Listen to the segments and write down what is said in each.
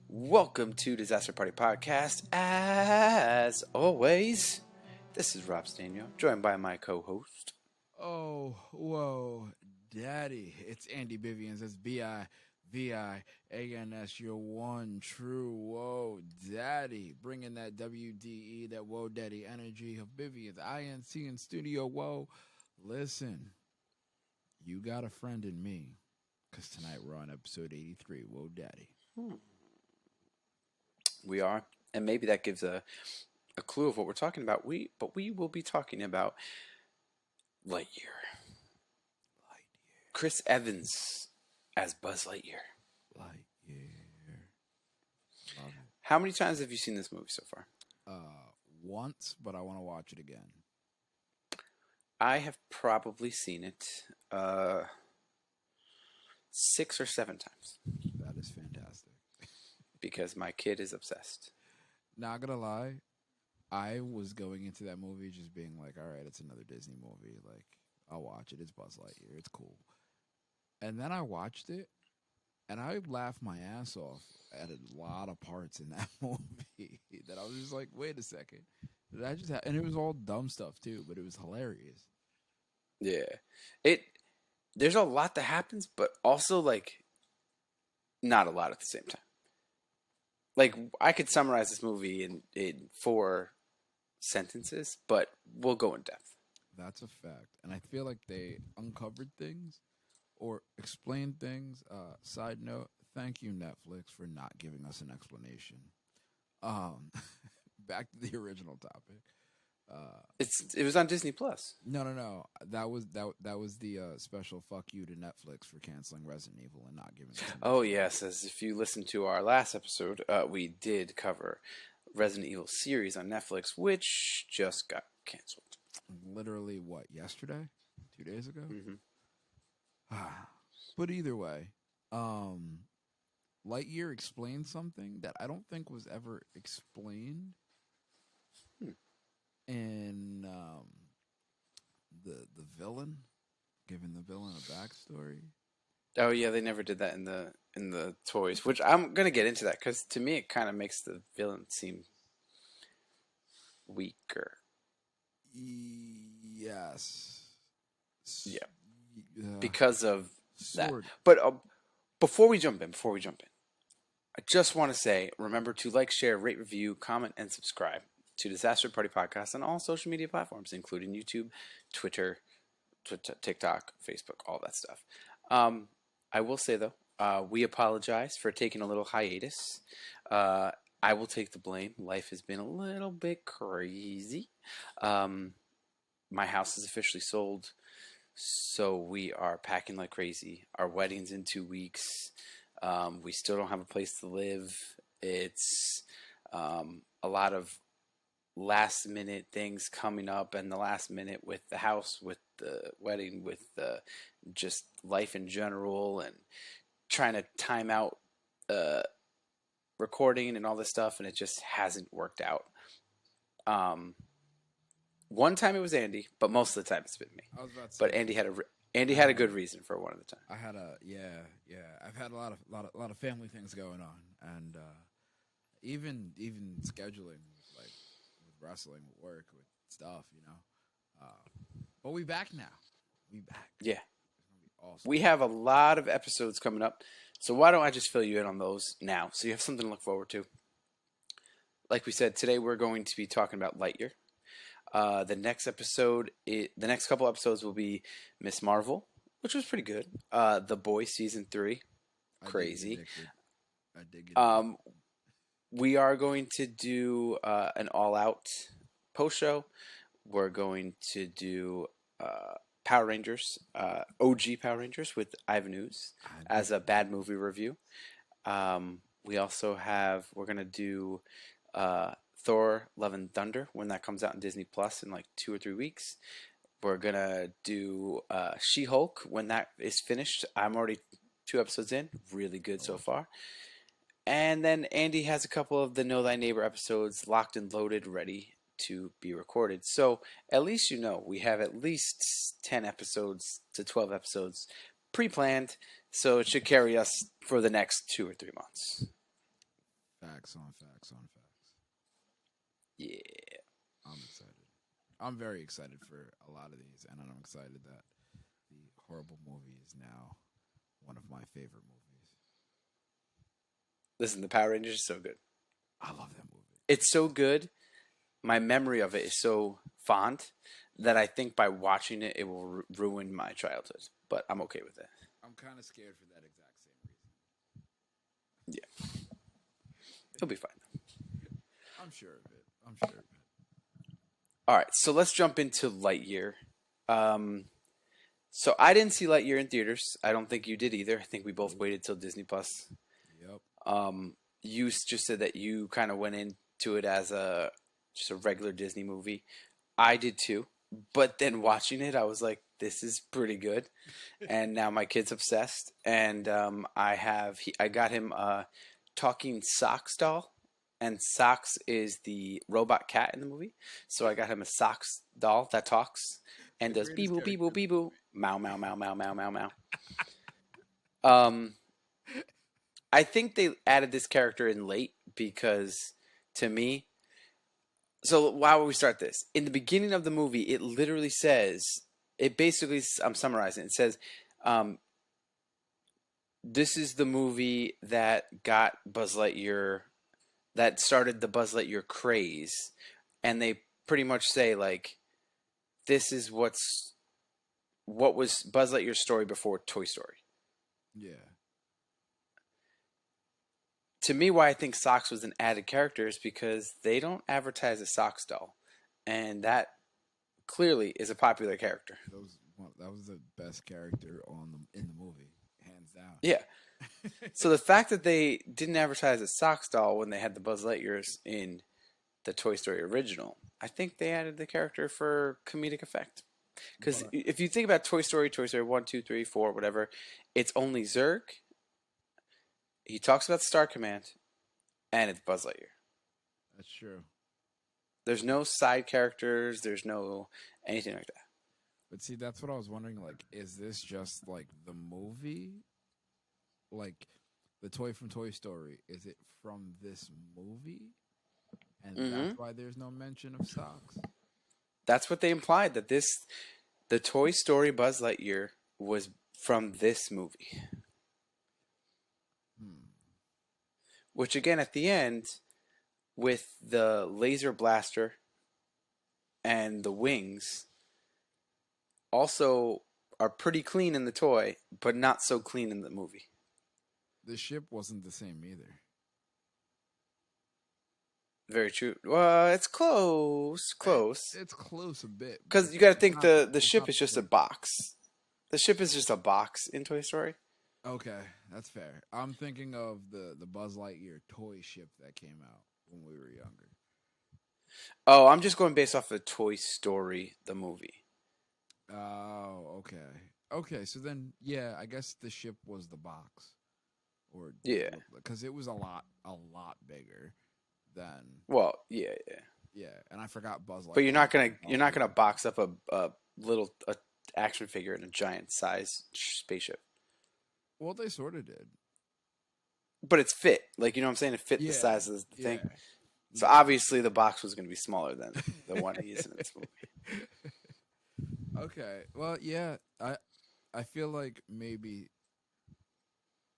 Welcome to Disaster Party Podcast. As always, this is Rob Stanio, joined by my co-host. Oh, whoa, daddy. It's Andy Bivians. That's Bivans, your one true whoa, daddy. Bringing that WDE, that whoa, daddy energy of Bivians. INC in studio, whoa. Listen, you got a friend in me. Because tonight we're on episode 83, whoa, daddy. We are, and maybe that gives a clue of what we're talking about. We will be talking about Lightyear. Chris Evans as Buzz Lightyear. Lightyear. Love it. How many times have you seen this movie so far? Once, but I want to watch it again. I have probably seen it 6 or 7 times That is fantastic. because my kid is obsessed. Not gonna lie, I was going into that movie just being like, all right, it's another Disney movie. Like, I'll watch it. It's Buzz Lightyear. It's cool. And then I watched it, and I laughed my ass off at a lot of parts in that movie that I was just like, wait a second. Did I just and it was all dumb stuff, too, but it was hilarious. Yeah. There's a lot that happens, but also like not a lot at the same time. Like I could summarize this movie in 4 sentences, but we'll go in depth. That's a fact. And I feel like they uncovered things or explained things. Side note, thank you, Netflix, for not giving us an explanation. Back to the original topic. It was on Disney Plus. No. That was the special fuck you to Netflix for canceling Resident Evil and not giving us an Oh explanation. yes, as if you listened to our last episode, we did cover Resident Evil series on Netflix, which just got canceled. Literally, what, yesterday? 2 days ago? Mm-hmm. But either way, Lightyear explained something that I don't think was ever explained in the villain, giving the villain a backstory. Oh yeah, they never did that in the toys, which I'm gonna get into that because to me it kind of makes the villain seem weaker. Yes. Yeah, Uh, because of that. Sword. But before we jump in, I just want to say, remember to like, share, rate, review, comment, and subscribe to Disaster Party Podcast on all social media platforms, including YouTube, Twitter, TikTok, Facebook, all that stuff. I will say, though, we apologize for taking a little hiatus. I will take the blame. Life has been a little bit crazy. My house is officially sold, so we are packing like crazy. Our wedding's in 2 weeks. We still don't have a place to live. It's a lot of last minute things coming up, and the last minute with the house, with the wedding, with the just life in general, and trying to time out recording and all this stuff, and it just hasn't worked out. One time it was Andy, but most of the time it's been me. I was about to But say, Andy had a good reason for one of the time. I had I've had a lot of family things going on, and even scheduling with wrestling, with work, with stuff, But we back now. We back. Yeah. It's gonna be awesome. We have a lot of episodes coming up, so why don't I just fill you in on those now, so you have something to look forward to. Like we said, today we're going to be talking about Lightyear. The next couple episodes will be Miss Marvel, which was pretty good. The Boys season 3, crazy. I did get We are going to do an all-out post show. We're going to do Power Rangers, OG Power Rangers with Ivan Ooze as a bad movie review. We're going to do Thor: Love and Thunder when that comes out in Disney Plus in like 2 or 3 weeks. We're going to do She-Hulk when that is finished. I'm already 2 episodes in. Really good so far. And then Andy has a couple of the Know Thy Neighbor episodes locked and loaded, ready to be recorded. So at least we have at least 10 episodes to 12 episodes pre-planned. So it should carry us for the next 2 or 3 months. Facts on facts on facts. Yeah. I'm excited. I'm very excited for a lot of these, and I'm excited that the horrible movie is now one of my favorite movies. Listen, the Power Rangers is so good. I love that movie. It's so good. My memory of it is so fond that I think by watching it, it will ruin my childhood. But I'm okay with it. I'm kind of scared for that exact same reason. Yeah, it'll be fine. I'm sure of it. I'm sure of it. All right, so let's jump into Lightyear. Um, so I didn't see Lightyear in theaters. I don't think you did either. I think we both waited till Disney Plus. Yep. You just said that you kind of went into it as a just a regular Disney movie. I did too, but then watching it, I was like, "This is pretty good," and now my kid's obsessed. And I got him a talking socks doll, and Socks is the robot cat in the movie. So I got him a Socks doll that talks and The does beep greatest boop beep character boop in the beep boop, movie. meow meow meow meow meow meow meow. Um, I think they added this character in late because to me, so why would we start this? In the beginning of the movie, it literally says, it basically, I'm summarizing, it says, um, this is the movie that got Buzz Lightyear, that started the Buzz Lightyear craze. And they pretty much say, like, this is what was Buzz Lightyear's story before Toy Story. Yeah. To me, why I think Socks was an added character is because they don't advertise a Socks doll. And that clearly is a popular character. That was the best character in the movie, hands down. Yeah. So the fact that they didn't advertise a Socks doll when they had the Buzz Lightyears in the Toy Story original, I think they added the character for comedic effect. Because But if you think about Toy Story 1, 2, 3, 4, whatever, it's only Zurg. He talks about Star Command, and it's Buzz Lightyear. that's true. There's no side characters. There's no anything like that. But see, that's what I was wondering. Like, is this just like the movie? Like, the toy from Toy Story, is it from this movie? And Hmm. that's why there's no mention of socks? That's what they implied, that the Toy Story Buzz Lightyear was from this movie. Hmm. Which again, at the end, with the laser blaster and the wings, also are pretty clean in the toy, but not so clean in the movie. The ship wasn't the same either. Very true. Well, it's close, close. It's close a bit, but Because you got to it's think not. the It's ship not is the just a same. box. The ship is just a box in Toy Story. Okay, that's fair. I'm thinking of the Buzz Lightyear toy ship that came out when we were younger. Oh, I'm just going based off of Toy Story, the movie. Oh, okay. Okay, so then yeah, I guess the ship was the box, or Yeah. because it was a lot bigger than Well, yeah, yeah. yeah. And I forgot Buzz But Lightyear. you're not gonna box up a little action figure in a giant size spaceship. Well, they sort of did. But it's fit. Like, you know what I'm saying? It fit the Yeah, size of the yeah, thing. So yeah. obviously the box was going to be smaller than the one he's in this movie. Okay. Well, yeah. I feel like maybe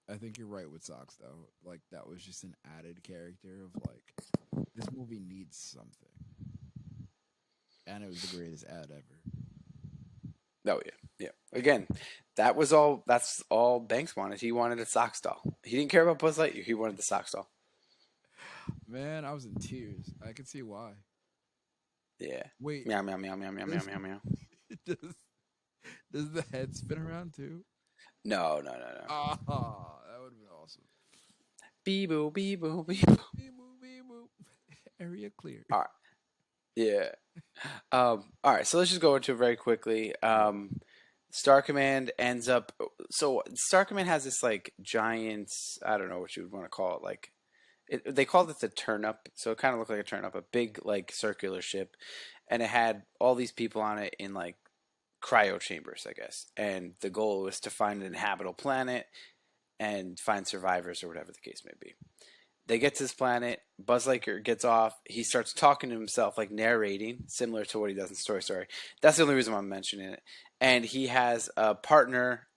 I think you're right with socks though. Like that was just an added character of like this movie needs something, and it was the greatest ad ever. Oh yeah, yeah. Again, that's all Banks wanted. He wanted a Sox doll. He didn't care about Buzz Lightyear. He wanted the Sox doll. Man, I was in tears. I could see why. Yeah. Wait, Meow meow meow meow meow meow meow meow. does does the head spin around too? No, no, no, no. Ah, that would have been awesome. Bee boo, bee boo, bee boo. Beep, boop, beep, boop. Area clear. All right. Yeah. All right. So let's just go into it very quickly. Star Command ends up. So Star Command has this like giant. I don't know what you would want to call it. Like, they called it the turnip. So it kind of looked like a turnip, a big like circular ship, and it had all these people on it in like cryo chambers, I guess. And the goal was to find an habitable planet and find survivors or whatever the case may be. They get to this planet. Buzz Lightyear gets off. He starts talking to himself, like narrating, similar to what he does in Story Story. That's the only reason why I'm mentioning it. And he has a partner,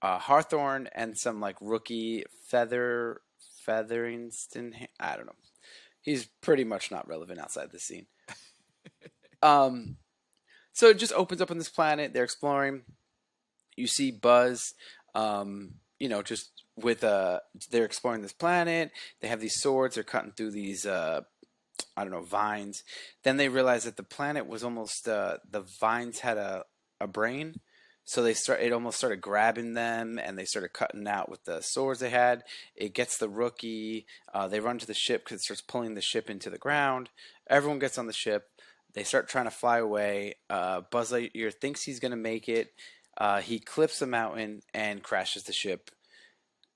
Hawthorne, and some like rookie Featheringston. I don't know. He's pretty much not relevant outside this scene. Um, so it just opens up on this planet. They're exploring. You see Buzz, just with they're exploring this planet. They have these swords. They're cutting through these I don't know, vines. Then they realize that the planet was almost the vines had a brain. So it almost started grabbing them, and they started cutting out with the swords they had. It gets the rookie. They run to the ship because it starts pulling the ship into the ground. Everyone gets on the ship. They start trying to fly away. Buzz Lightyear thinks he's going to make it. He clips a mountain and crashes the ship.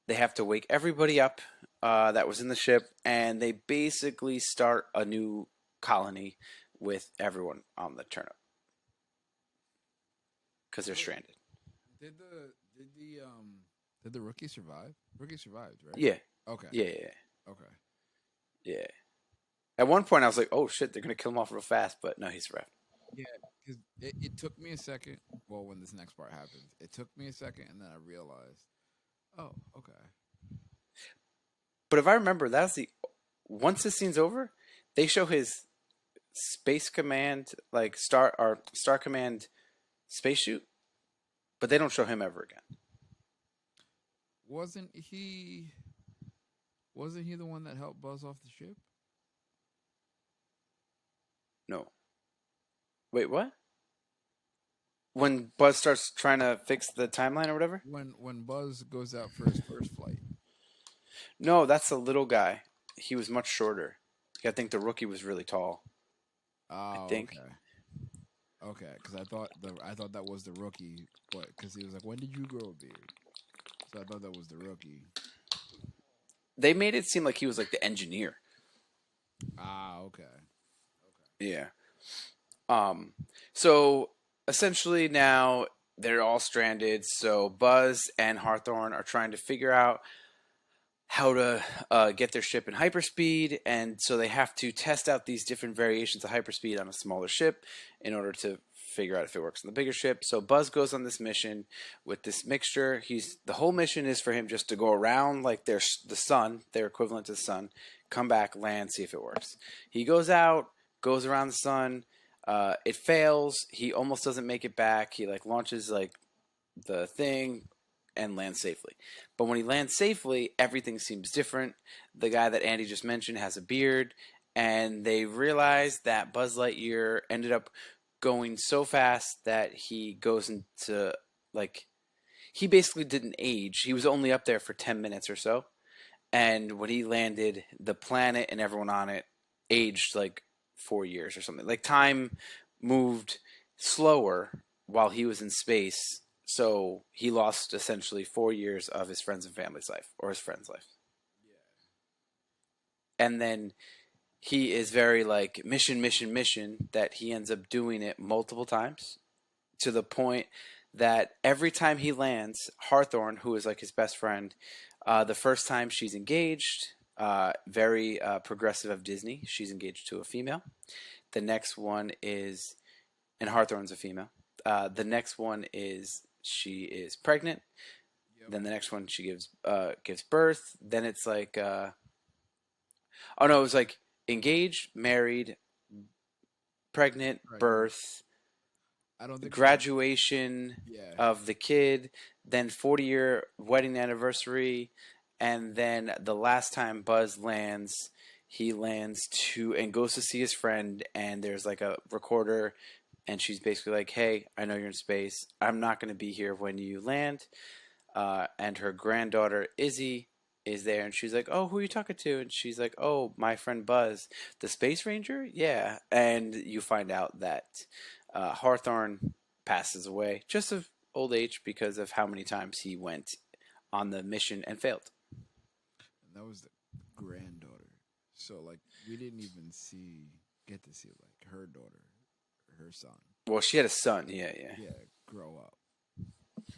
They have to wake everybody up that was in the ship, and they basically start a new colony with everyone on the turnip because they're stranded. Did the rookie survive? Rookie survived, right? Yeah. Okay. Yeah. Okay. Yeah. At one point, I was like, "Oh shit, they're gonna kill him off real fast," but no, he survived. Yeah, because it took me a second. Well, when this next part happens, it took me a second, and then I realized, oh, okay. But if I remember, that's the once the scene's over, they show his Space Command like Star Command spacesuit, but they don't show him ever again. Wasn't he? Wasn't he the one that helped Buzz off the ship? No. Wait, what? When Buzz starts trying to fix the timeline or whatever? When Buzz goes out for his first flight. No, that's the little guy. He was much shorter. I think the rookie was really tall. I Oh, think. okay. Okay, because I thought that was the rookie, but because he was like, "When did you grow a beard?" So I thought that was the rookie. They made it seem like he was like the engineer. Ah, okay. Yeah. So essentially now they're all stranded. So Buzz and Hawthorne are trying to figure out how to get their ship in hyperspeed, and so they have to test out these different variations of hyperspeed on a smaller ship in order to figure out if it works on the bigger ship. So Buzz goes on this mission with this mixture. The whole mission is for him just to go around like the sun, their equivalent to the sun, come back, land, see if it works. He goes out, goes around the sun. It fails. He almost doesn't make it back. He like launches like the thing and lands safely. But when he lands safely, everything seems different. The guy that Andy just mentioned has a beard, and they realize that Buzz Lightyear ended up going so fast that he goes into like he basically didn't age. He was only up there for 10 minutes or so. And when he landed, the planet and everyone on it aged like 4 years or something. Like time moved slower while he was in space. So he lost essentially 4 years of his friends and family's life, or his friend's life. And then he is very like mission, mission, mission, that he ends up doing it multiple times to the point that every time he lands, Hawthorne, who is like his best friend, the first time she's engaged, very progressive of Disney, she's engaged to a female. The next one is, and Hawthorne's a female. The next one is she is pregnant. Yep. Then the next one she gives birth. Then it's like, oh no, it was like engaged, married, pregnant, Right. birth, I don't think graduation Yeah. of the kid, then 40-year wedding anniversary, and then the last time Buzz lands, he lands to and goes to see his friend, and there's like a recorder, and she's basically like, "Hey, I know you're in space. I'm not going to be here when you land." And her granddaughter Izzy is there, and she's like, "Oh, who are you talking to?" And she's like, "Oh, my friend Buzz, the Space Ranger." Yeah, and you find out that Hawthorne passes away just of old age because of how many times he went on the mission and failed. And that was the granddaughter. So like we didn't even get to see like her daughter, her son. Well, she had a son. Yeah, yeah. Yeah, grow up.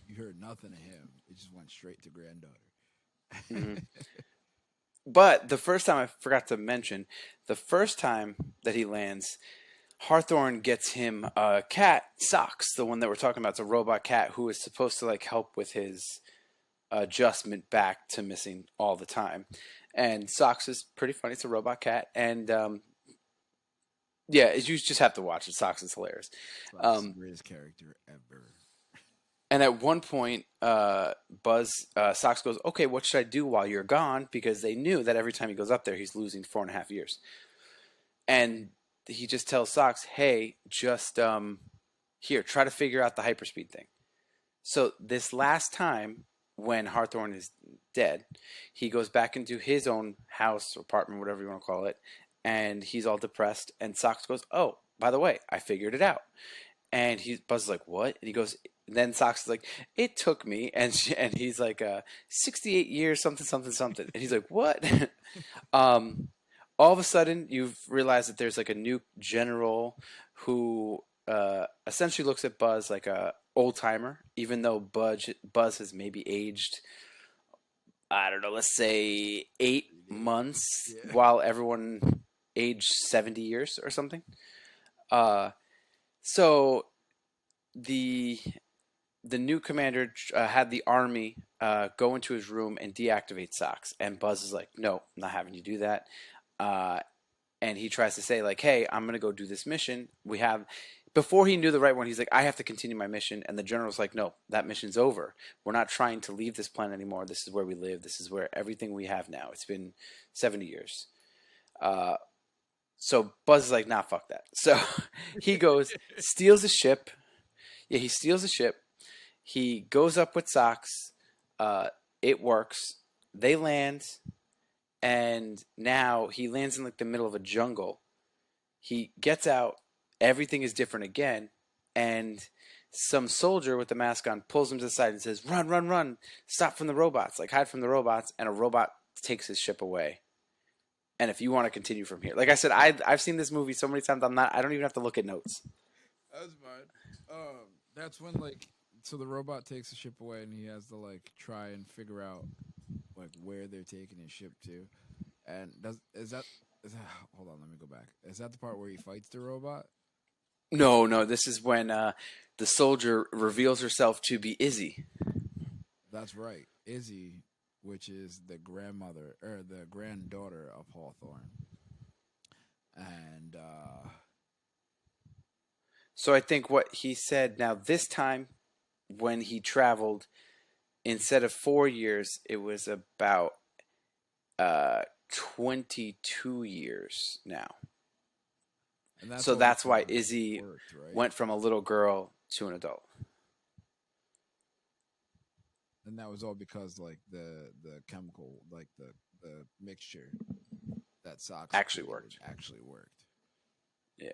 You heard nothing of him. It just went straight to granddaughter. Mhm. But the first time, I forgot to mention, the first time that he lands, Hawthorne gets him a cat, Socks, the one that we're talking about. It's a robot cat who is supposed to like help with his adjustment back to missing all the time. And Socks is pretty funny. It's a robot cat, and yeah, you just have to watch it. Socks is hilarious. Fox is the Um, greatest character ever. and at one point, Socks goes, "Okay, what should I do while you're gone?" Because they knew that every time he goes up there, he's losing 4.5 years. And he just tells Socks, "Hey, just here, try to figure out the hyperspeed thing." So this last time, when Hawthorne is dead, he goes back into his own house, apartment, whatever you want to call it, and he's all depressed. And Socks goes, "Oh, by the way, I figured it out." And Buzz is like, "What?" And he goes, then Socks is like, "It took me," and he's like, 68 years, something, something, something. And he's like, "What?" um, all of a sudden, you've realized that there's like a new general who essentially looks at Buzz like a old timer, even though Buzz has maybe aged, I don't know, let's say 8 months, Yeah. while everyone aged 70 years or something. Uh, so the the new commander had the army go into his room and deactivate Socks, and Buzz is like, "No, I'm not having you do that." Uh, and he tries to say like, "Hey, I'm gonna go do this mission. We have." Before he knew the right one, he's like, "I have to continue my mission," and the general's like, "No, that mission's over. We're not trying to leave this planet anymore. This is where we live. This is where everything we have now. It's been 70 years." Uh, so Buzz is like, "Nah, fuck that." So he goes, steals a ship. Yeah, he steals a ship. He goes up with Socks. Uh, it works. They land, and now he lands in like the middle of a jungle. He gets out. Everything is different again, and some soldier with the mask on pulls him to the side and says, "Run, run, run! Stop from the robots! Like hide from the robots!" And a robot takes his ship away. And if you want to continue from here, like I said, I've seen this movie so many times. I don't even have to look at notes. That's fine. That's when like so the robot takes the ship away and he has to like try and figure out like where they're taking his ship to. And does is that hold on, let me go back. Is that the part where he fights the robot? No, no, this is when the soldier reveals herself to be Izzy. That's right. Izzy, which is the grandmother or the granddaughter of Hawthorne. And So I think what he said now this time when he traveled, instead of 4 years, it was about uh 22 years now. and that's So all that's because why of how it Izzy worked, right? went from a little girl to an adult. And that was all because like the chemical, like the mixture that Socks Actually created worked. actually worked. Yeah.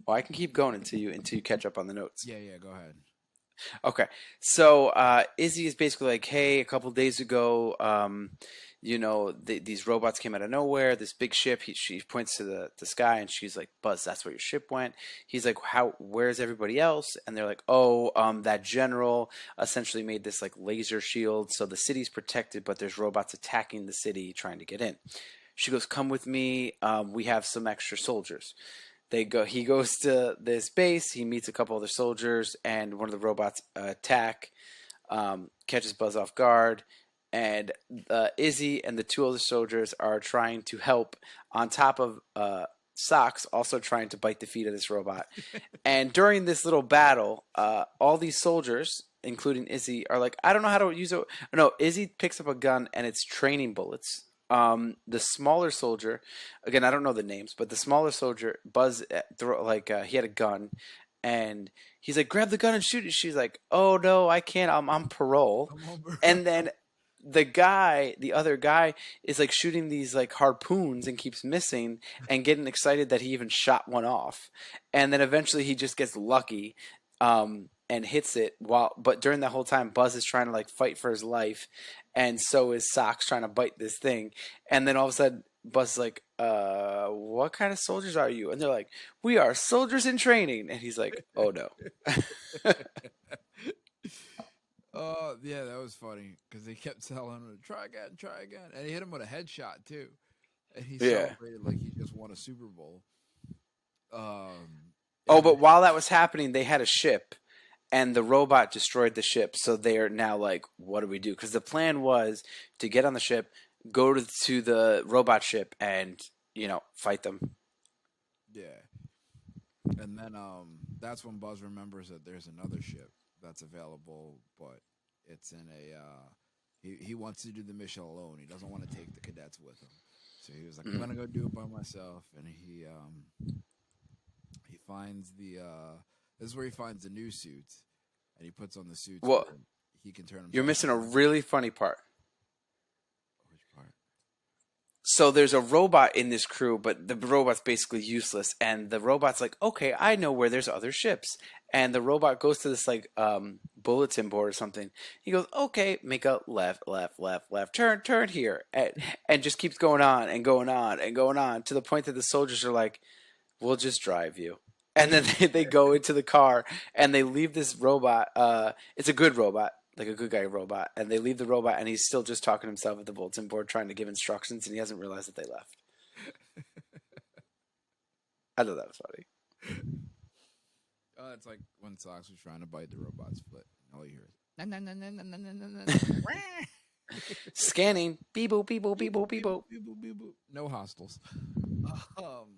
Well, I can keep going until you catch up on the notes. Yeah, yeah. Go ahead. Okay. So Izzy is basically like, "Hey, a couple days ago, these robots came out of nowhere. This big ship." She points to the sky, and she's like, "Buzz, that's where your ship went." He's like, "How? Where's everybody else?" And they're like, "Oh, that general essentially made this like laser shield, so the city's protected, but there's robots attacking the city, trying to get in." She goes, "Come with me. We have some extra soldiers." He goes to this base. He meets a couple other soldiers, and one of the robots attack, catches Buzz off guard, and Izzy and the two other soldiers are trying to help. On top of Socks, also trying to bite the feet of this robot. And during this little battle, all these soldiers, including Izzy, are like, "I don't know how to use it." No, Izzy picks up a gun, and it's training bullets. The smaller soldier, again, I don't know the names, but the smaller soldier, Buzz, he had a gun, and he's like, "Grab the gun and shoot it." She's like, "Oh no, I can't. I'm on parole." I'm on And then the other guy, is like shooting these like harpoons and keeps missing and getting excited that he even shot one off. And then eventually he just gets lucky, and hits it but during that whole time Buzz is trying to like fight for his life, and so is Socks trying to bite this thing. And then all of a sudden Buzz is like, "What kind of soldiers are you?" And they're like, "We are soldiers in training." And he's like, "Oh no." Yeah, that was funny because they kept telling him, try again. And he hit him with a headshot, too. And he Yeah. celebrated like he just won a Super Bowl. Oh, And but while that was happening, they had a ship, and the robot destroyed the ship. So they are now like, what do we do? Because the plan was to get on the ship, go to the robot ship, and fight them. yeah. And then that's when Buzz remembers that there's another ship that's available, but it's in a he wants to do the mission alone. He doesn't want to take the cadets with him. So he was like, I'm Mhm. gonna go do it by myself. And he finds the this is where he finds the new suits, and he puts on the suits Well, where he can turn you're himself missing a into really funny part. which part? So there's a robot in this crew, but the robot's basically useless. And the robot's like, okay, I know where there's other ships. And the robot goes to this like bulletin board or something. He goes, okay, make a left, left, left, left, turn here, and just keeps going on and going on and going on to the point that the soldiers are like, we'll just drive you. And then they go into the car and they leave this robot. It's a good robot, like a good guy robot. And they leave the robot and he's still just talking to himself at the bulletin board trying to give instructions and he hasn't realized that they left. I thought that was funny. It's like when Sox was trying to bite the robot's foot. All you hear is "Na, na, na, na, na, na, na, na, na, na." Scanning. Beep boop, beep boop, Beep beep boop, boop, beep beep boop, boop. beep boop, beep boop. No hostiles. Um,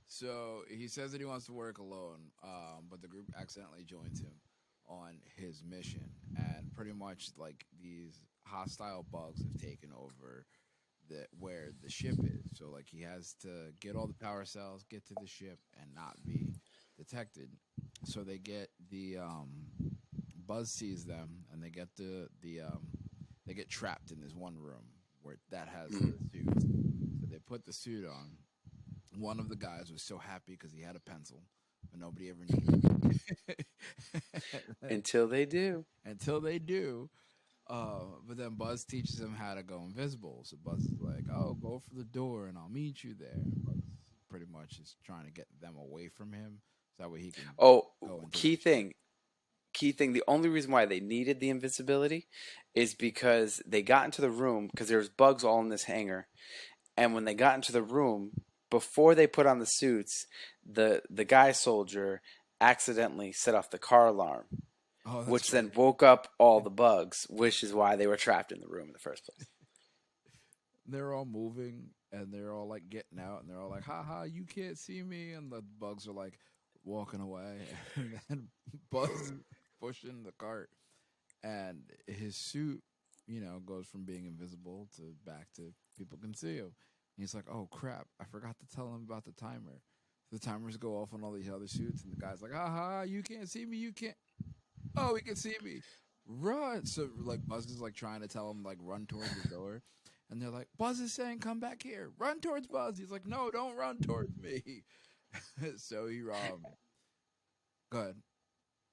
so he says that he wants to work alone, but the group accidentally joins him on his mission, and pretty much like these hostile bugs have taken over where the ship is. So like he has to get all the power cells, get to the ship, and not be detected. So Buzz sees them, and they get trapped in this one room where that has the Mhm. suits. So they put the suit on. One of the guys was so happy because he had a pencil, but nobody ever needed it. Until they do. Until they do. But then Buzz teaches him how to go invisible. So Buzz is like, "Oh, go for the door, and I'll meet you there." And Buzz pretty much is trying to get them away from him, so that way he can Oh, go into the key ship. thing. Key thing. The only reason why they needed the invisibility is because they got into the room because there's bugs all in this hangar. And when they got into the room, before they put on the suits, the guy soldier accidentally set off the car alarm, Oh, that's which then right. woke up all the bugs, which is why they were trapped in the room in the first place. They're all moving, and they're all like getting out, and they're all like, "Ha ha, you can't see me," and the bugs are like walking away, and then Buzz is pushing the cart, and his suit, goes from being invisible to back to people can see him. And he's like, "Oh crap, I forgot to tell him about the timer." The timers go off on all these other suits, and the guy's like, "Aha, you can't see me, you can't." Oh, he can see me. Run! So like Buzz is like trying to tell him like run towards the door, and they're like, "Buzz is saying come back here, run towards Buzz." He's like, "No, don't run towards me." So he go ahead.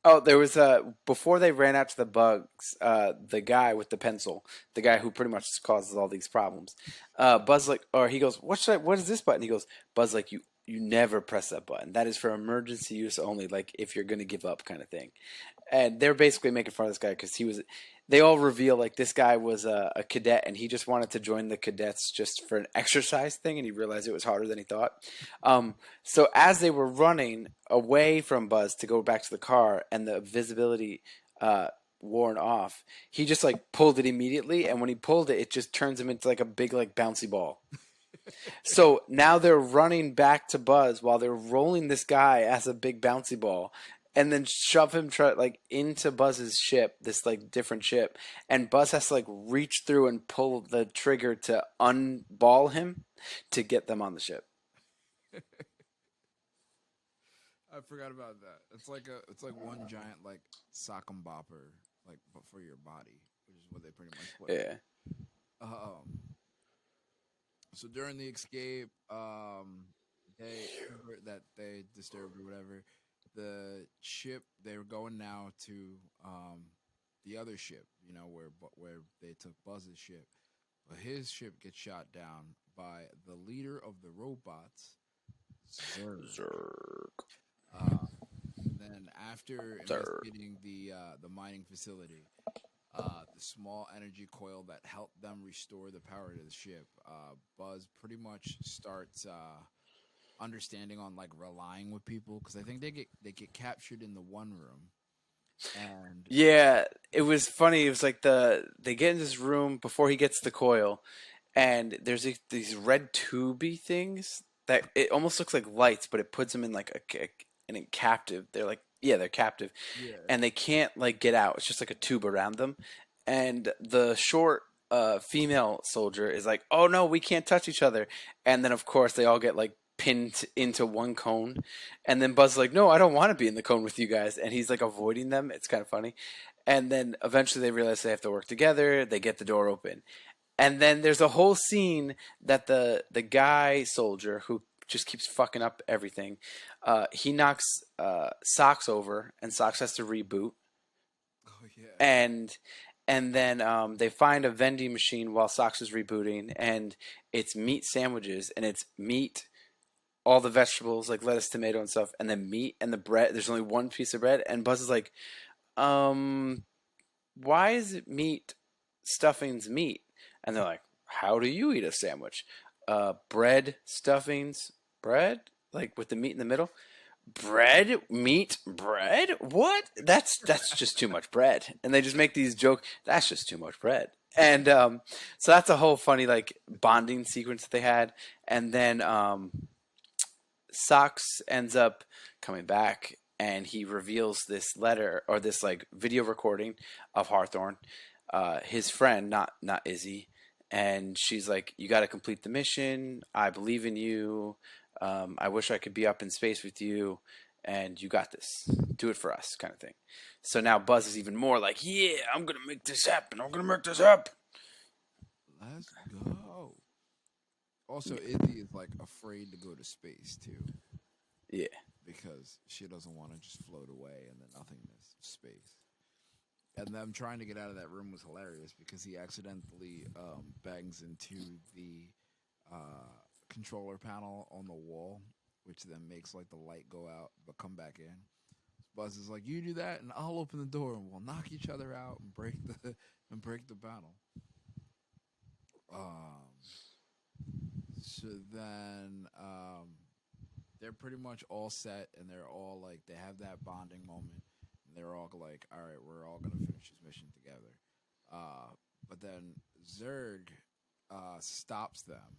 Oh, there was before they ran out to the bugs, the guy with the pencil, the guy who pretty much causes all these problems. Buzz like, or he goes, what is this button? He goes, Buzz like, you never press that button. That is for emergency use only, like if you're gonna give up, kind of thing. And they're basically making fun of this guy because he was. They all reveal like this guy was a cadet and he just wanted to join the cadets just for an exercise thing, and he realized it was harder than he thought. So as they were running away from Buzz to go back to the car, and the visibility worn off, he just like pulled it immediately, and when he pulled it, it just turns him into like a big like bouncy ball. So now they're running back to Buzz while they're rolling this guy as a big bouncy ball, and then shove him like into Buzz's ship, this like different ship, and Buzz has to like reach through and pull the trigger to unball him to get them on the ship. I forgot about that. It's like one giant like sock and bopper, like but for your body, which is what they pretty much put Yeah. in. So during the escape, they that they disturbed or whatever, the ship they were going now to the other ship, where they took Buzz's ship, but his ship gets shot down by the leader of the robots, Zerg. Zerg. Uh, and then after Sir. investigating the mining facility, the small energy coil that helped them restore the power to the ship, Buzz pretty much starts understanding on like relying with people because I think they get captured in the one room and Yeah, it was funny. It was like they get in this room before he gets the coil, and there's these red tubey things that it almost looks like lights, but it puts them in like in a captive. They're like, yeah, they're captive, yeah, and they can't like get out. It's just like a tube around them, and the short female soldier is like, "Oh no, we can't touch each other," and then of course they all get like pinned into one cone, and then Buzz is like, "No, I don't want to be in the cone with you guys," and he's like avoiding them. It's kind of funny, and then eventually they realize they have to work together. They get the door open, and then there's a whole scene that the guy soldier who just keeps fucking up everything, he knocks Socks over, and Socks has to reboot, oh yeah, and then they find a vending machine while Socks is rebooting, and it's meat sandwiches, and it's meat, all the vegetables like lettuce, tomato, and stuff, and then meat and the bread. There's only one piece of bread, and Buzz is like, um, why is it meat? Stuffing's meat. And they're like, how do you eat a sandwich? Bread, stuffings, bread, like with the meat in the middle. Bread, meat, bread. What? That's just too much bread. And they just make these jokes. That's just too much bread. And so that's a whole funny like bonding sequence that they had. And then Socks ends up coming back and he reveals this letter or this like video recording of Hawthorne, his friend, not Izzy, and she's like, "You got to complete the mission. I believe in you. I wish I could be up in space with you, and you got this. Do it for us," kind of thing. So now Buzz is even more like, "Yeah, I'm gonna make this happen. I'm gonna make this happen." let's go. Also, Izzy is like afraid to go to space too Yeah, because she doesn't want to just float away in the nothingness of space. And them trying to get out of that room was hilarious because he accidentally bangs into the controller panel on the wall, which then makes like the light go out but come back in. Buzz is like, "You do that, and I'll open the door, and we'll knock each other out and break the and break the panel." Um, so then they're pretty much all set, and they're all like they have that bonding moment, and they're all like, "All right, we're all gonna finish this mission together." Uh, but then Zurg stops them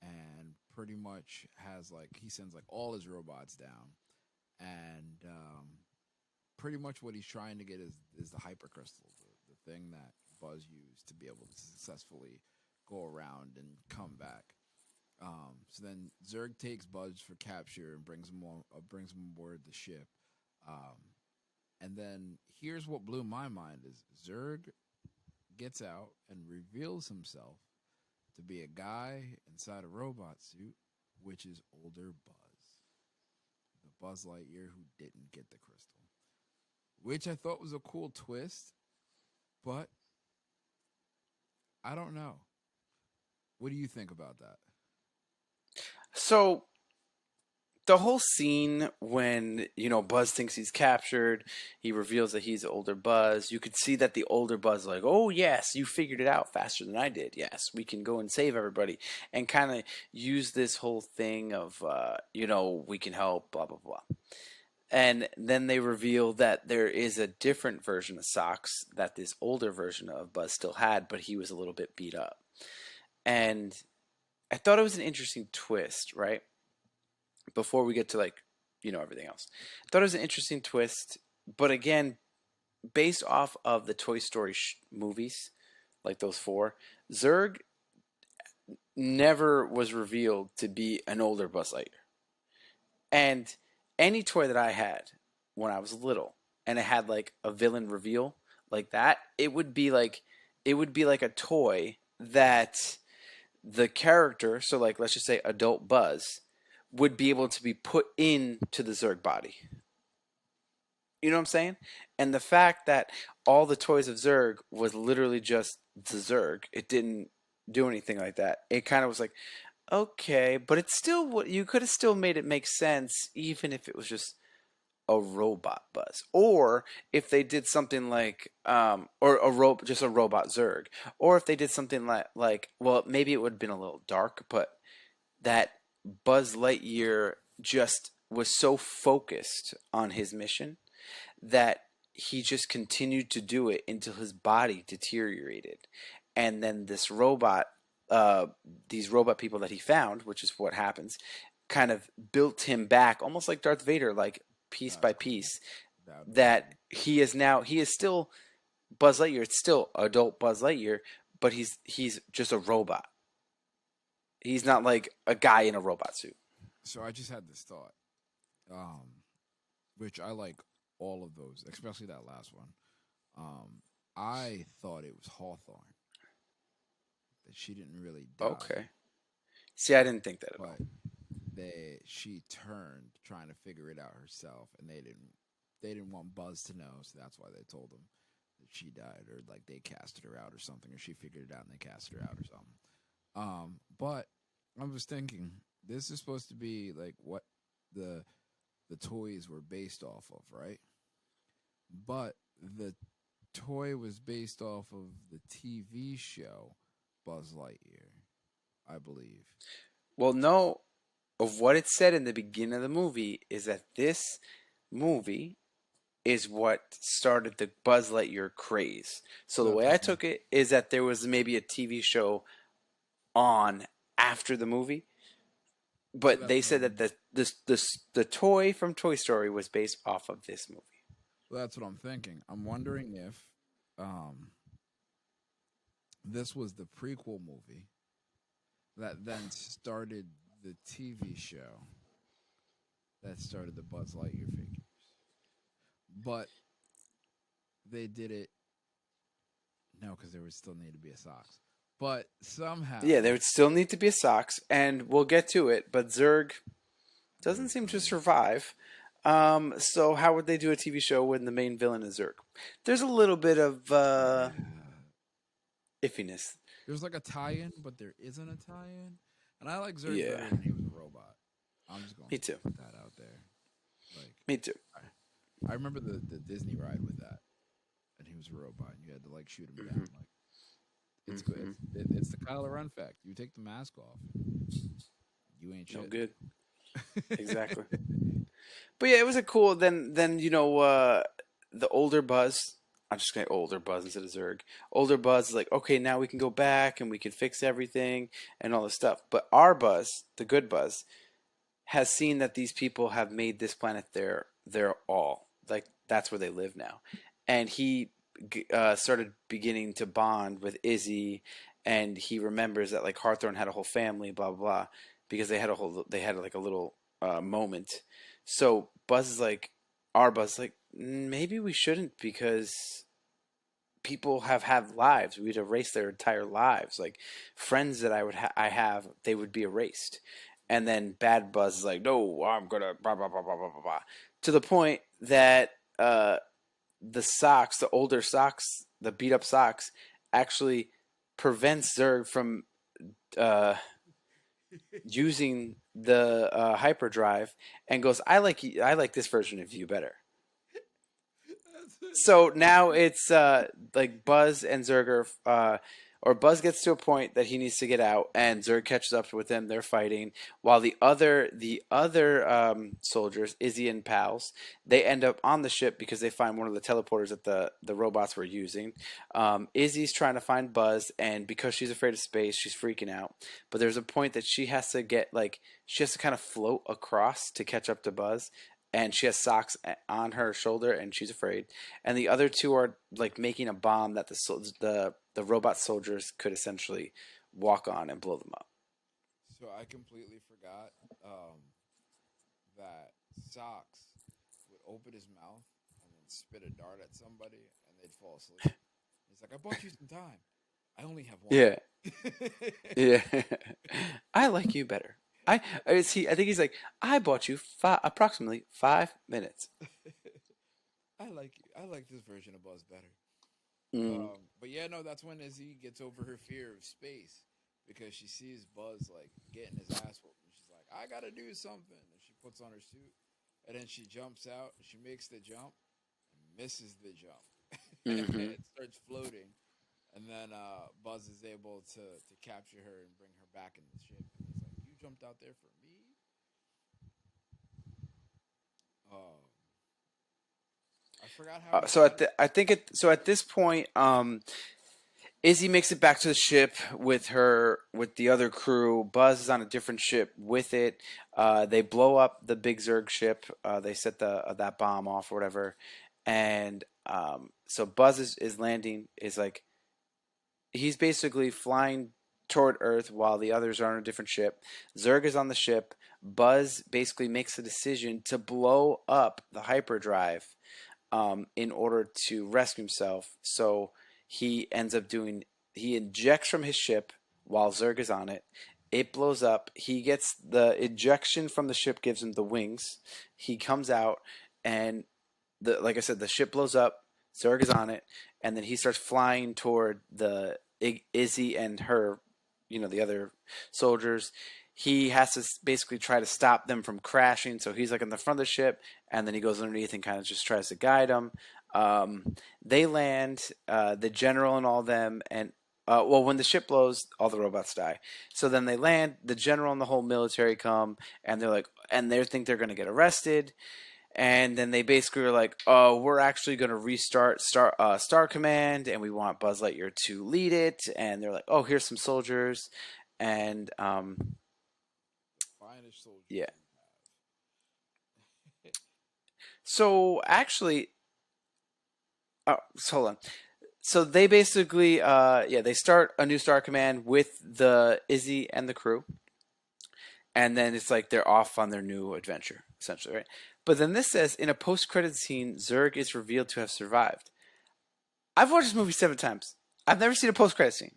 and pretty much has like he sends like all his robots down, and pretty much what he's trying to get is the hypercrystal, the thing that Buzz used to be able to successfully go around and come back. So then Zurg takes Buzz for capture and brings him aboard the ship. Um, and then here's what blew my mind: is Zurg gets out and reveals himself to be a guy inside a robot suit, which is older Buzz, the Buzz Lightyear who didn't get the crystal, which I thought was a cool twist, but I don't know. What do you think about that? so the whole scene when Buzz thinks he's captured, he reveals that he's older Buzz. You could see that the older Buzz like, "Oh yes, you figured it out faster than I did. Yes, we can go and save everybody," and kind of use this whole thing of we can help, blah blah blah. And then they reveal that there is a different version of Socks that this older version of Buzz still had, but he was a little bit beat up. And I thought it was an interesting twist, right? Before we get to like everything else, I thought it was an interesting twist, but again, based off of the Toy Story movies, like those four, Zurg never was revealed to be an older Buzz Lightyear. And any toy that I had when I was little, and it had like a villain reveal like that, it would be like a toy that the character, so like let's just say adult Buzz, would be able to be put into the Zurg body. You know what I'm saying? And the fact that all the toys of Zurg was literally just the Zurg, it didn't do anything like that. It kind of was like, okay, but it's still what you could have still made it make sense, even if it was just a robot Buzz, or if they did something like or just a robot Zurg, or if they did something like well, maybe it would have been a little dark, but that Buzz Lightyear just was so focused on his mission that he just continued to do it until his body deteriorated. And then uh, these robot people that he found, which is what happens, kind of built him back, almost like Darth Vader, like piece by That's cool. piece. That would be That cool. he is still Buzz Lightyear. It's still adult Buzz Lightyear, but he's just a robot. He's not like a guy in a robot suit. So I just had this thought, um, which I like all of those, especially that last one. I thought it was Hawthorne that she didn't really die, Okay. See, I didn't think that at all. but she turned trying to figure it out herself, and they didn't want Buzz to know, so that's why they told him that she died, or like they casted her out or something, or she figured it out and they casted her out or something. But I was thinking this is supposed to be like what the the toys were based off of, right? But the toy was based off of the TV show Buzz Lightyear, I believe. Well, no, of what it said in the beginning of the movie is that this movie is what started the Buzz Lightyear craze. So the That's way what I I'm. took it is that there was maybe a TV show on after the movie, So but that's they what said that I'm. the toy from Toy Story was based off of this movie. That's what I'm thinking. I'm wondering if um, this was the prequel movie that then started the TV show that started the Buzz Lightyear figures. But they did it no, because there would still need to be a socks. But Yeah, somehow, there would still need to be a socks, and we'll get to it. But Zurg doesn't they're seem to gone. survive. So how would they do a TV show when the main villain is Zurg? There's a little bit of Yeah. iffiness. There's like a tie-in, but there isn't a tie-in. And I like Zurg Yeah, better when he was a robot. I'm just going me to too. put that out there. Like Me too. I remember the Disney ride with that, and he was a robot, and you had to like shoot him Hmm. down. Like it's good. Hmm. It's the Kylo Ren fact. You take the mask off, you ain't No shit. good. Exactly. But yeah, it was a cool. Then the older Buzz. I'm just gonna older Buzz instead of Zurg. Older Buzz is like, okay, now we can go back and we can fix everything and all this stuff. But our Buzz, the good Buzz, has seen that these people have made this planet their all. Like that's where they live now, and he started beginning to bond with Izzy, and he remembers that like Hawthorne had a whole family, blah blah blah, because they had like a little moment. So Buzz is like, our Buzz is like, maybe we shouldn't because people have had lives. We'd erase their entire lives. Like friends that I have, they would be erased. And then Bad Buzz is like, no, I'm gonna blah blah blah blah blah blah blah. To the point that the socks, the older socks, the beat up socks, actually prevents Zerg from uh, using the hyperdrive, and goes, I like this version of you better. So now it's like Buzz and Zerg or Buzz gets to a point that he needs to get out, and Zerg catches up with him. They're fighting, while the other soldiers, Izzy and pals, they end up on the ship because they find one of the teleporters that the robots were using. Izzy's trying to find Buzz, and because she's afraid of space, she's freaking out. But there's a point that she has to kind of float across to catch up to Buzz, and she has socks on her shoulder, and she's afraid. And the other two are like making a bomb that the robot soldiers could essentially walk on and blow them up. So I completely forgot that Socks would open his mouth and then spit a dart at somebody and they'd fall asleep. He's like, I bought you some time. I only have one. Yeah, yeah. I like you better. I think he's like, I bought you approximately 5 minutes. I like this version of Buzz better. Mm. But yeah, no, that's when Izzy gets over her fear of space because she sees Buzz like getting his ass whooped, and she's like, "I gotta do something." And she puts on her suit, and then she jumps out. She makes the jump, misses the jump, Hmm. and starts floating. And then Buzz is able to capture her and bring her back in the ship. And he's like, "You jumped out there for me." Um, I forgot how he So said at it. the, I think it. So at this point, Izzy makes it back to the ship with the other crew. Buzz is on a different ship with it. They blow up the big Zerg ship. They set the that bomb off or whatever, and so Buzz is landing. Is like he's basically flying toward Earth while the others are on a different ship. Zerg is on the ship. Buzz basically makes a decision to blow up the hyperdrive in order to rescue himself. So he ends up doing, he ejects from his ship while Zerg is on it. It blows up. He gets the ejection from the ship, gives him the wings. He comes out, and like I said, the ship blows up. Zerg is on it, and then he starts flying toward the Izzy and her, the other soldiers. He has to basically try to stop them from crashing. So he's like in the front of the ship, and then he goes underneath and kind of just tries to guide them. They land, the general and all them, and well, when the ship blows, all the robots die. So then they land. The general and the whole military come, and they're like, and they think they're going to get arrested. And then they basically were like, "Oh, we're actually going to restart Star Command, and we want Buzz Lightyear to lead it." And they're like, "Oh, here's some soldiers," and Finest soldiers yeah. we have. So actually, so hold on. So they basically, yeah, they start a new Star Command with the Izzy and the crew, and then it's like they're off on their new adventure, essentially, right? But then this says in a post-credit scene, Zurg is revealed to have survived. I've watched this movie 7 times. I've never seen a post-credit scene.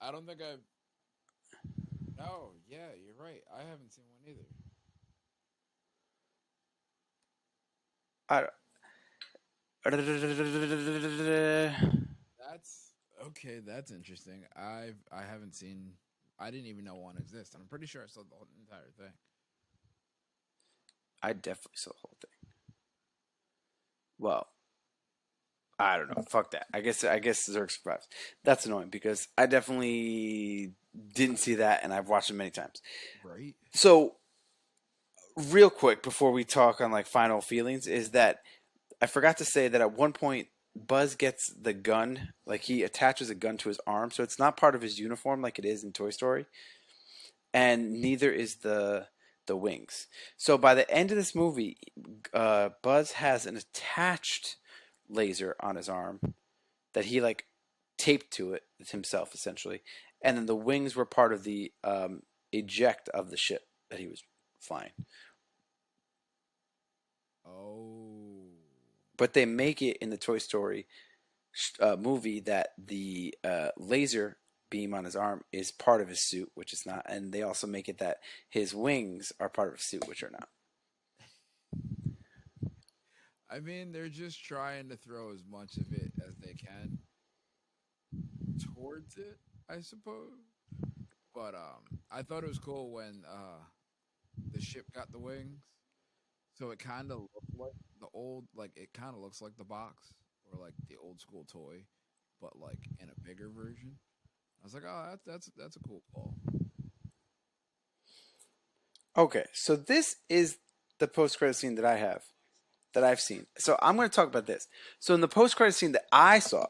I don't think I've. No, yeah, you're right. I haven't seen one either. I, That's okay. That's interesting. I haven't seen. I didn't even know one exists. I'm pretty sure I saw the whole entire thing. I definitely saw the whole thing. Well, I don't know. Fuck that. I guess Zurg survives. That's annoying because I definitely didn't see that, and I've watched it many times. Right. So, real quick before we talk on like final feelings, is that I forgot to say that at one point Buzz gets the gun, like he attaches a gun to his arm, so it's not part of his uniform like it is in Toy Story, and neither is the wings. So by the end of this movie, Buzz has an attached laser on his arm that he like taped to it himself essentially, and then the wings were part of the eject of the ship that he was flying. Oh. But they make it in the Toy Story movie that the laser beam on his arm is part of his suit, which is not, and they also make it that his wings are part of his suit, which are not. I mean, they're just trying to throw as much of it as they can towards it, I suppose. But I thought it was cool when the ship got the wings. So it kind of looked like the old, like it kind of looks like the box or like the old school toy, but like in a bigger version. I was like, oh, that's a cool call. Okay, so this is the post credit scene that I've seen. So I'm going to talk about this. So in the post credit scene that I saw,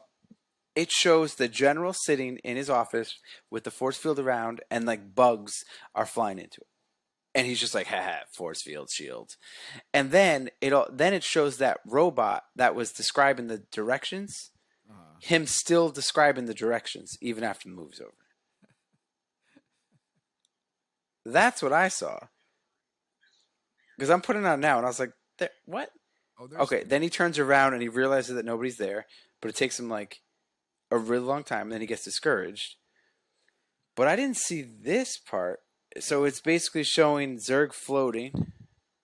it shows the general sitting in his office with the force field around, and like bugs are flying into it. And he's just like, ha, force field shield. And then it shows that robot that was describing the directions, Uh-huh. him still describing the directions even after the movie's over. That's what I saw. Because I'm putting it on now, and I was like, what? Oh, there's Okay, then he turns around and he realizes that nobody's there, but it takes him like a really long time, and then he gets discouraged. But I didn't see this part. So it's basically showing Zurg floating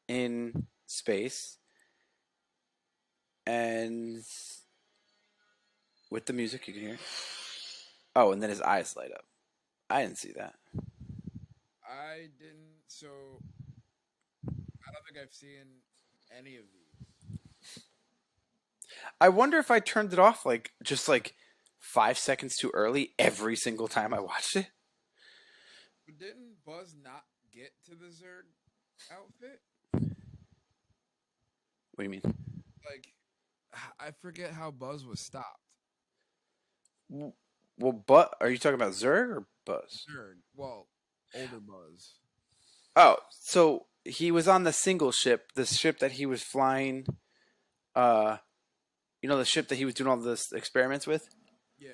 in space, and with the music you can hear. Oh, and then his eyes light up. I didn't see that. I didn't. So I don't think I've seen any of these. I wonder if I turned it off like just like 5 seconds too early every single time I watched it. But didn't Buzz not get to the Zurg outfit? What do you mean? Like, I forget how Buzz was stopped. Well, but are you talking about Zurg or Buzz? Zurg. Well, older Buzz. Oh, so he was on the single ship, the ship that he was flying. Uh, the ship that he was doing all this experiments with. Yeah.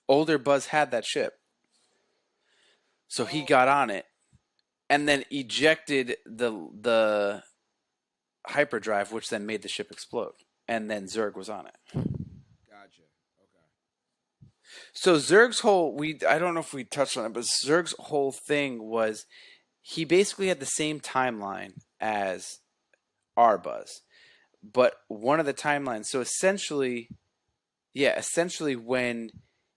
Older Buzz had that ship, so he Oh, got on it and then ejected the hyperdrive, which then made the ship explode. And then Zurg was on it. gotcha. Okay. So Zurg's whole I don't know if we touched on it, but Zurg's whole thing was he basically had the same timeline as our Buzz, but one of the timelines. So essentially when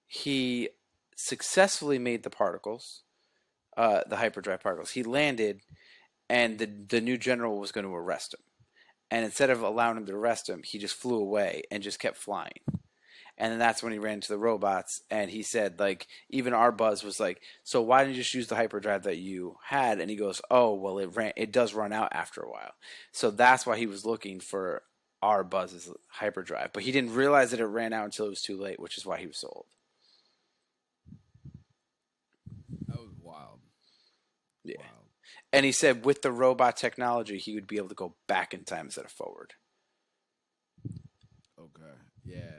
he successfully made the particles, the hyperdrive particles, he landed, and the new general was going to arrest him. And instead of allowing him to arrest him, he just flew away and just kept flying. And then that's when he ran into the robots, and he said, like, even our Buzz was like, so why didn't you just use the hyperdrive that you had? And he goes, oh, well, it does run out after a while. So that's why he was looking for our Buzz's hyperdrive. But he didn't realize that it ran out until it was too late, which is why he was sold. That was wild. Yeah. Wild. And he said with the robot technology, he would be able to go back in time instead of forward. Okay. Yeah.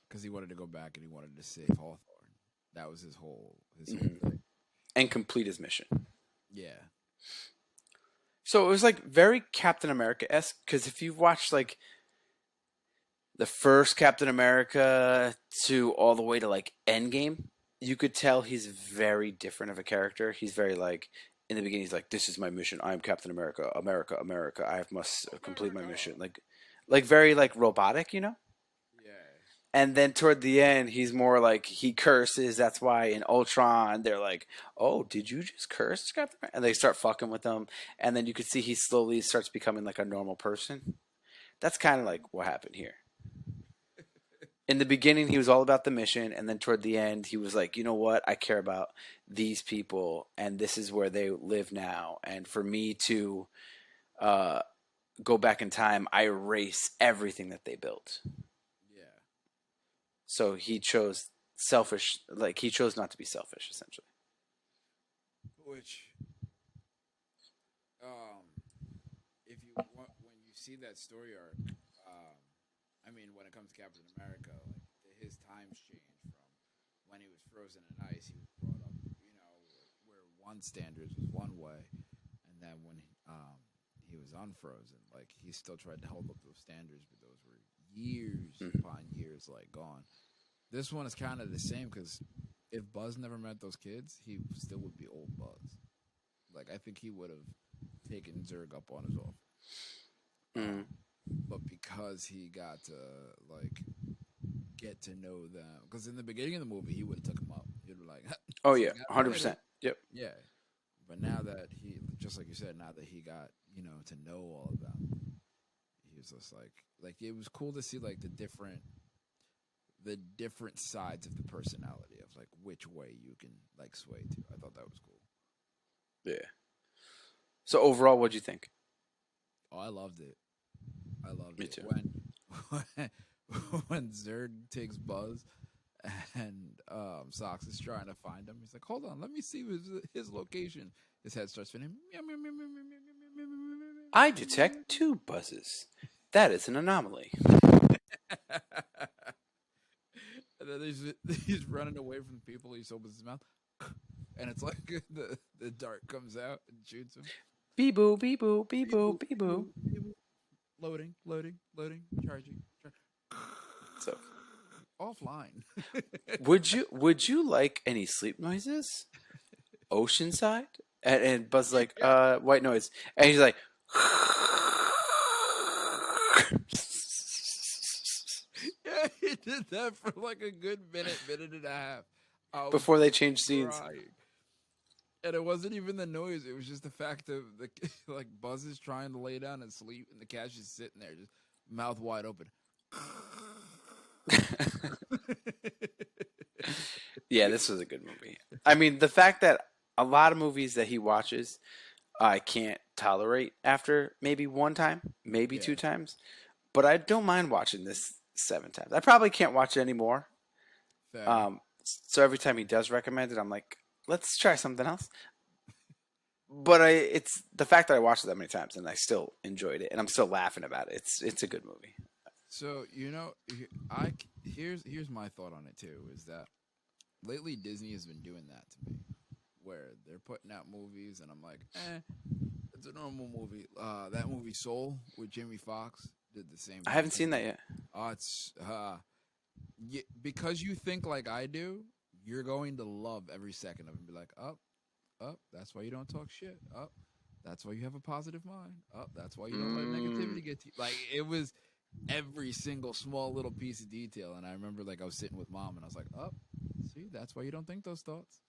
Because he wanted to go back and he wanted to save Hawthorne. That was his whole thing. And complete his mission. Yeah. So it was like very Captain America-esque, because if you've watched like the first Captain America to all the way to like Endgame, you could tell he's very different of a character. He's very like, in the beginning, he's like, "This is my mission. I am Captain America. America, America. I must complete my mission." Like very like robotic, you know. Yeah. And then toward the end, he's more like he curses. That's why in Ultron, they're like, "Oh, did you just curse, Captain America?" And they start fucking with him. And then you can see he slowly starts becoming like a normal person. That's kind of like what happened here. In the beginning, he was all about the mission, and then toward the end, he was like, "You know what? I care about these people, and this is where they live now. And for me to uh, go back in time, I erase everything that they built." Yeah. So he chose selfish, like he chose not to be selfish, essentially. Which, um, if you want, when you see that story arc, um, I mean, when it comes to Captain America, like his times changed from when he was frozen in ice, he was brought up, where one standards was one way, and then when he was unfrozen, like he still tried to hold up those standards, but those were years upon years like gone. This one is kind of the same because if Buzz never met those kids, he still would be old Buzz. Like I think he would have taken Zurg up on his offer. Mm. But because he got to like get to know them, because in the beginning of the movie he would have took him up. He'd be like, Oh "See yeah, you guys 100%. later." Yep. Yeah. But now that he, just like you said, now that he got to know all of them, he was just like it was cool to see like the different sides of the personality of like which way you can like sway to. I thought that was cool. Yeah. So overall, what'd you think? Oh, I loved it. I loved Me it too. when when Zurg takes Buzz and Sox is trying to find him. He's like, "Hold on, let me see his location." His head starts spinning. I detect two buzzes. That is an anomaly. And then he's running away from people. He opens his mouth, and it's like the dart comes out and shoots him. Bee boo, bee boo, bee Beep boo, boop, bee beep boo. boop, beep boop. Loading, charging. So, Offline. would you like any sleep noises? Oceanside? And Buzz like, Yeah. white noise. And he's like, Yeah, he did that for like a good minute and a half. I was before they change scenes. crying. And it wasn't even the noise. It was just the fact that the like Buzz is trying to lay down and sleep, and the cat's just sitting there, just mouth wide open. Yeah, this was a good movie. I mean, the fact that a lot of movies that he watches, I can't tolerate after maybe one time, maybe Yeah, two times, but I don't mind watching this 7 times. I probably can't watch it anymore. fair. So every time he does recommend it, I'm like, let's try something else. But it's the fact that I watched it that many times and I still enjoyed it and I'm still laughing about it. It's a good movie. So here's my thought on it too. Is that lately Disney has been doing that to me, where they're putting out movies and I'm like, it's a normal movie. That movie Soul with Jimmy Fox did the same I thing haven't to seen me. that yet. It's because you think like I do, you're going to love every second of it and be like, up, that's why you don't talk shit. Up, that's why you have a positive mind. Up, that's why you don't let Mm, negativity get to you. Like it was every single small little piece of detail. And I remember like I was sitting with mom and I was like, up, see, that's why you don't think those thoughts.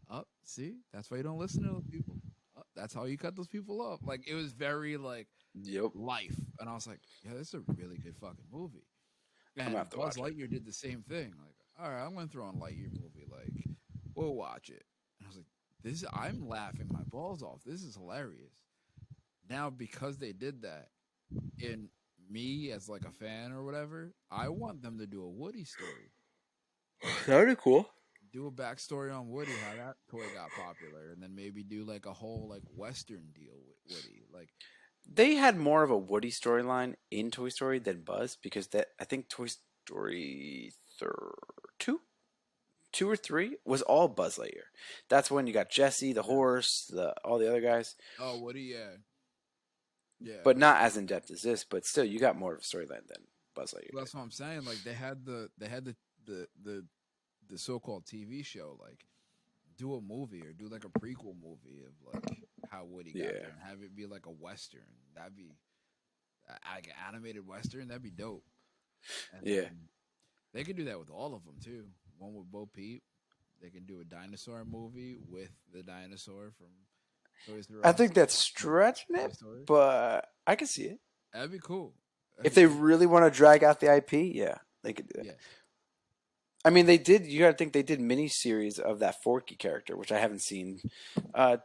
Up, see, that's why you don't listen to those people. Up, that's how you cut those people off. Like it was very like yep. life. And I was like, yeah, this is a really good fucking movie. I'm gonna And have to Buzz watch it. Lightyear did the same thing. Like, all right, I'm gonna throw on Lightyear movie. Like, we'll watch it. And I was like, I'm laughing my balls off. This is hilarious. Now because they did that, in me as like a fan or whatever, I want them to do a Woody story. That would be cool. Do a backstory on Woody, how that toy got popular, and then maybe do like a whole like Western deal with Woody. Like, They had more of a Woody storyline in Toy Story than Buzz because that I think Toy Story two, two or three was all Buzz Lightyear. That's when you got Jesse, the horse, the all the other guys, oh, Woody, yeah, yeah. but not as in depth as this. But still, you got more of a storyline than Buzz Lightyear Well, did. that's what I'm saying. Like, the the so-called TV show. Like, do a movie or do like a prequel movie of like how Woody got Yeah, there and have it be like a Western. That'd be like an animated Western. That'd be dope. And yeah. then they could do that with all of them too. One with Bo Peep. They can do a dinosaur movie with the dinosaur from Toys R I Us. think that's stretching Toy it, Story. but I can see it. That'd be cool. If That'd be they cool. really want to drag out the IP, yeah, they could do that. Yeah. I mean, they did. You got to think they did mini series of that Forky character, which I haven't seen. Uh,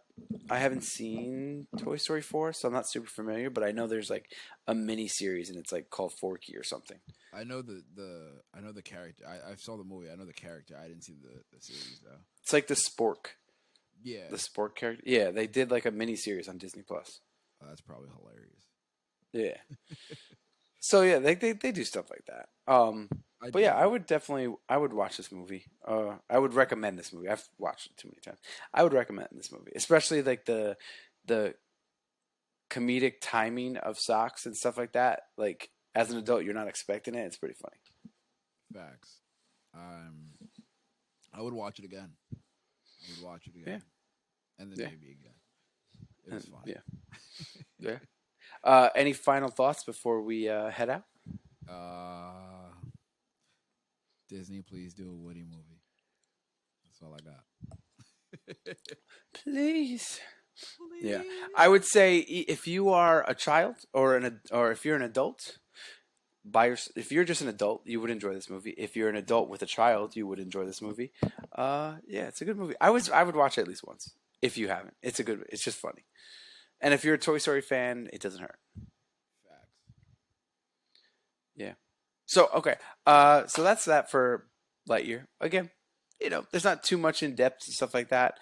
I haven't seen Toy Story 4, so I'm not super familiar. But I know there's like a mini series, and it's like called Forky or something. I know I know the character. I saw the movie. I know the character. I didn't see the series though. It's like the Spork, Yeah. the Spork character. Yeah, they did like a mini series on Disney Plus. Oh, that's probably hilarious. Yeah. So yeah, they do stuff like that. I But yeah, dig it. I would watch this movie. I would recommend this movie. I've watched it too many times. I would recommend this movie, especially like the comedic timing of socks and stuff like that. Like as an adult, you're not expecting it. It's pretty funny. Facts. I would watch it again. I would watch it Yeah, again, and then yeah, maybe again. It was fun. yeah, yeah. Any final thoughts before we head out? Disney, please do a Woody movie. That's all I got. Please. Yeah, Please. I would say if you are a child or if you're an adult, if you're just an adult, you would enjoy this movie. If you're an adult with a child, you would enjoy this movie. Yeah, it's a good movie. I would watch it at least once. If you haven't, it's a good. It's just funny. And if you're a Toy Story fan, it doesn't hurt. Facts. Yeah. So okay. So that's that for Lightyear. Again, there's not too much in depth and stuff like that.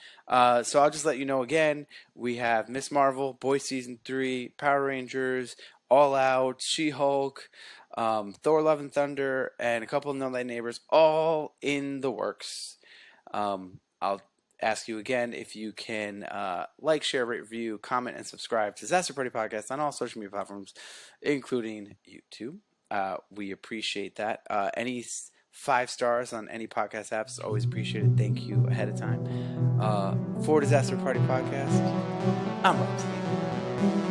So I'll just let you know again. We have Miss Marvel, Boys Season 3, Power Rangers, All Out, She-Hulk, Thor: Love and Thunder, and a couple of No Light Neighbors, all in the works. I'll ask you again if you can like, share, rate, review, comment, and subscribe to Disaster Party Podcast on all social media platforms, including YouTube. We appreciate that. Any 5 stars on any podcast apps is always appreciated. Thank you ahead of time. For Disaster Party Podcast, I'm Rob.